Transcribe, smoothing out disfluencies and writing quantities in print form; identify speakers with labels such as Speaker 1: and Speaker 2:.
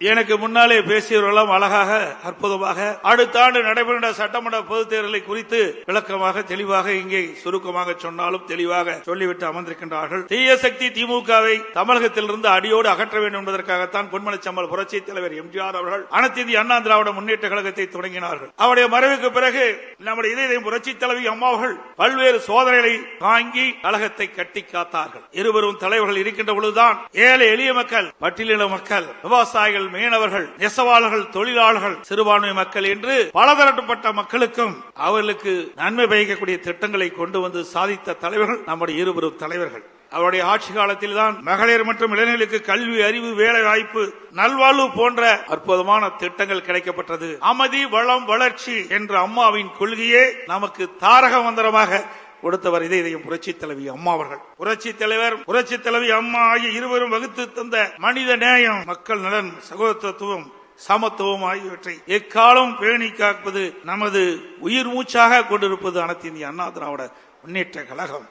Speaker 1: எனக்கு முன்னாலே பேசியவர்களும் அழகாக அற்புதமாக அடுத்த ஆண்டு நடைபெறுகின்ற சட்டமன்ற பொதுத் தேர்தலை குறித்து விளக்கமாக தெளிவாக இங்கே சுருக்கமாக சொன்னாலும் தெளிவாக சொல்லிவிட்டு அமர்ந்திருக்கின்றார்கள். தீய சக்தி திமுகவை தமிழகத்திலிருந்து அடியோடு அகற்ற வேண்டும் என்பதற்காகத்தான் பொன்மனச்செம்மல் புரட்சி தலைவர் எம்ஜிஆர் அவர்கள் அனைத்து இந்திய அண்ணா திராவிட முன்னேற்ற கழகத்தை தொடங்கினார்கள். அவருடைய மறைவுக்கு பிறகு நம்முடைய இதய புரட்சி தலைவி அம்மா அவர்கள் பல்வேறு சோதனைகளை தாங்கி கழகத்தை கட்டி காத்தார்கள். இருவரும் தலைவர்கள் இருக்கின்ற பொழுதுதான் ஏழை எளிய மக்கள், பட்டியலின மக்கள், விவசாயிகள், மீனவர்கள், நெசவாளர்கள், தொழிலாளர்கள், சிறுபான்மை மக்கள் என்று பலதரப்பட்ட மக்களுக்கும் அவர்களுக்கு நன்மை பயக்கக்கூடிய திட்டங்களை கொண்டு வந்து சாதித்த தலைவர்கள் நம்முடைய இருவரும் தலைவர்கள். அவருடைய ஆட்சி காலத்தில் தான் மகளிர் மற்றும் இளைஞர்களுக்கு கல்வி, அறிவு, வேலை வாய்ப்பு, நல்வாழ்வு போன்ற அற்புதமான திட்டங்கள் கிடைக்கப்பட்டது. அமைதி, வளம், வளர்ச்சி என்ற அம்மாவின் கொள்கையே நமக்கு தாரக மந்திரமாக கொடுத்தவர் இதயம் புரட்சி தலைவி அம்மா அவர்கள். புரட்சி தலைவர், புரட்சி தலைவி அம்மா ஆகிய இருவரும் வகுத்து தந்த மனித நேயம், மக்கள் நலன், சகோதரத்துவம், சமத்துவம் ஆகியவற்றை எக்காலம் பேணி காப்பது நமது உயிர் மூச்சாக கொண்டிருப்பது அனைத்து இந்திய அண்ணா திராவிட முன்னேற்ற கழகம்.